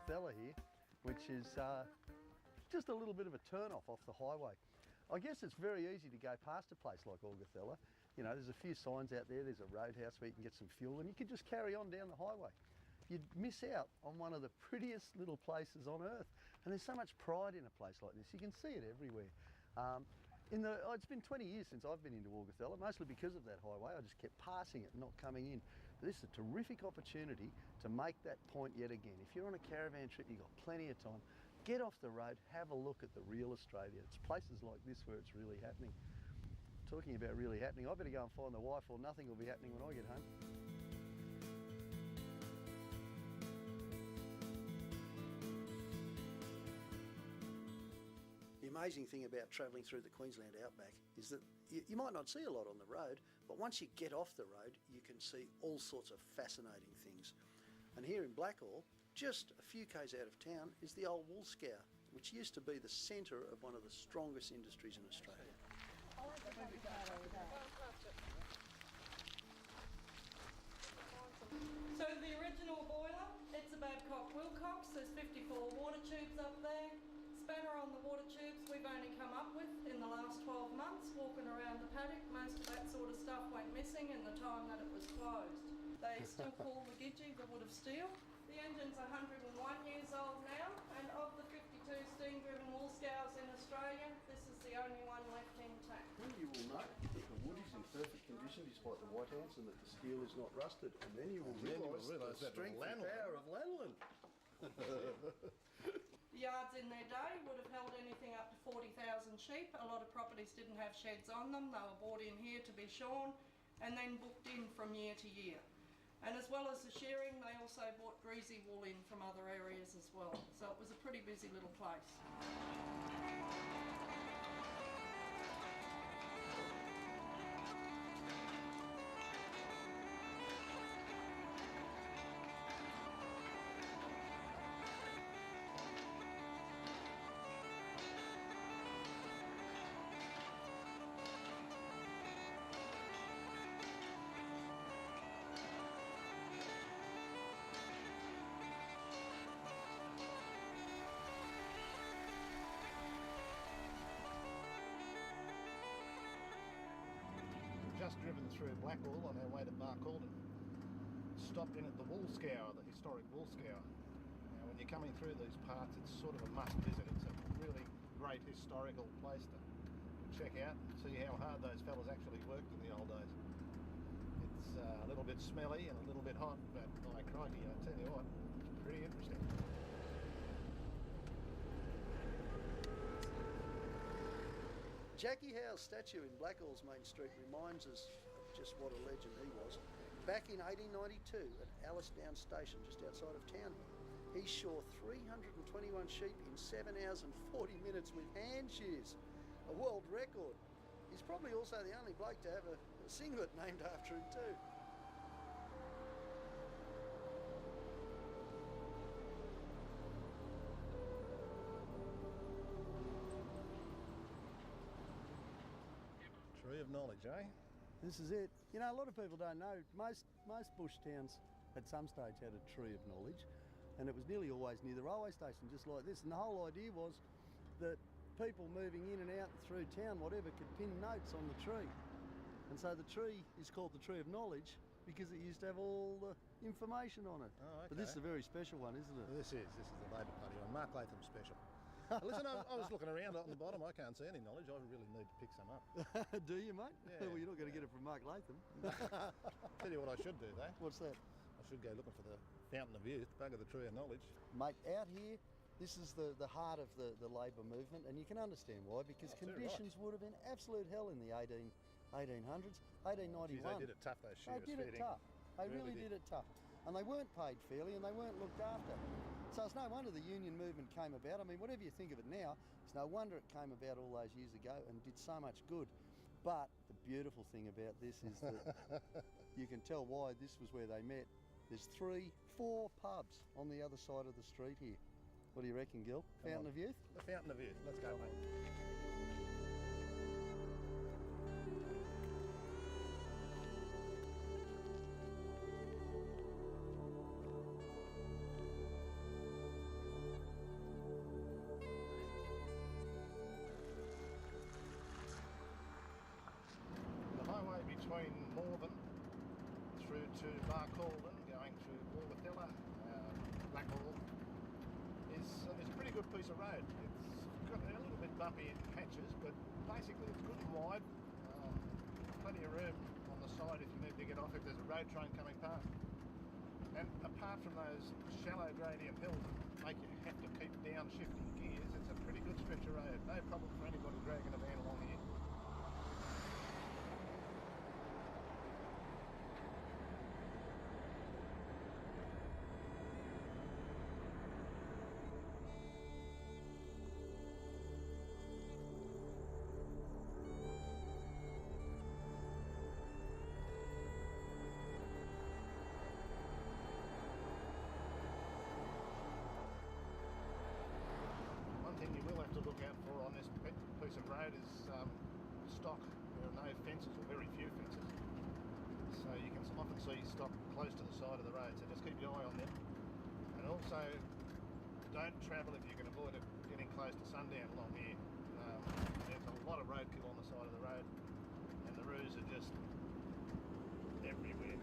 Augathella here, which is just a little bit of a turn-off off the highway. I guess it's very easy to go past a place like Augathella. You know, there's a few signs out there, there's a roadhouse where you can get some fuel, and you can just carry on down the highway. You'd miss out on one of the prettiest little places on earth. And there's so much pride in a place like this. You can see it everywhere. It's been 20 years since I've been into Augathella, mostly because of that highway. I just kept passing it, not coming in. But this is a terrific opportunity to make that point yet again. If you're on a caravan trip, you've got plenty of time. Get off the road, have a look at the real Australia. It's places like this where it's really happening. Talking about really happening, I better go and find the wife or nothing will be happening when I get home. The amazing thing about travelling through the Queensland outback is that you might not see a lot on the road, but once you get off the road, you can see all sorts of fascinating things. And here in Blackall, just a few k's out of town, is the old wool scour, which used to be the centre of one of the strongest industries in Australia. So the original boiler, it's a Babcock Wilcox, there's 54 water tubes up there. Spanner on the water tubes we've only come up with in the last 12 months, walking around the paddock. Most of that sort of stuff went missing in the time that it was closed. They still call the Gidgee the wood of steel. The engine's 101 years old now, and of the 52 steam-driven wool scours in Australia, this is the only one left intact. Then you will know that the wood is in perfect condition despite the white ants and that the steel is not rusted, and then you will realise the strength and power of lanolin. The yards in their day would have held anything up to 40,000 sheep. A lot of properties didn't have sheds on them. They were brought in here to be shorn and then booked in from year to year. And as well as the shearing, they also brought greasy wool in from other areas as well. So it was a pretty busy little place. Just driven through Blackall on our way to Barcaldine. Stopped in at the wool scour, the historic wool scour. Now when you're coming through these parts, it's sort of a must visit. It's a really great historical place to check out and see how hard those fellas actually worked in the old days. It's a little bit smelly and a little bit hot, but by crikey, I tell you what, it's pretty interesting. Jackie Howe's statue in Blackall's Main Street reminds us of just what a legend he was. Back in 1892 at Alicedown Station, just outside of town here, he shore 321 sheep in 7 hours and 40 minutes with hand shears, a world record. He's probably also the only bloke to have a singlet named after him too. Tree of knowledge, eh? This is it. You know, a lot of people don't know, most bush towns at some stage had a tree of knowledge, and it was nearly always near the railway station, just like this. And the whole idea was that people moving in and out and through town, whatever, could pin notes on the tree. And so the tree is called the Tree of Knowledge because it used to have all the information on it. Oh, okay. But this is a very special one, isn't it? This is the Labor Party one, Mark Latham special. Listen, I was looking around on the bottom. I can't see any knowledge. I really need to pick some up. Do you, mate? Yeah. Well, you're not going to get it from Mark Latham. Tell you what I should do, though. What's that? I should go looking for the Fountain of Youth, bugger the Tree of Knowledge. Mate, out here, this is the heart of the Labor movement, and you can understand why, because conditions would have been absolute hell in the 1800s, 1891. Geez, they did it tough, those shearers. They did it tough. They really did it tough. And they weren't paid fairly, and they weren't looked after. So it's no wonder the union movement came about. I mean, whatever you think of it now, it's no wonder it came about all those years ago and did so much good. But the beautiful thing about this is that you can tell why this was where they met. There's 4 pubs on the other side of the street here. What do you reckon, Gil? Fountain of Youth? The Fountain of Youth. Let's go, mate. piece of road. It's got a little bit bumpy in patches, but basically it's good and wide. Plenty of room on the side if you need to get off if there's a road train coming past. And apart from those shallow gradient hills that make you have to keep downshifting gears, it's a pretty good stretch of road. No problem for anybody dragging a van along here. You will have to look out for on this piece of road is stock. There are no fences, or very few fences, so you can often see stock close to the side of the road, so just keep your eye on them. And also don't travel if you can avoid it getting close to sundown along here. There's a lot of roadkill on the side of the road and the roos are just everywhere.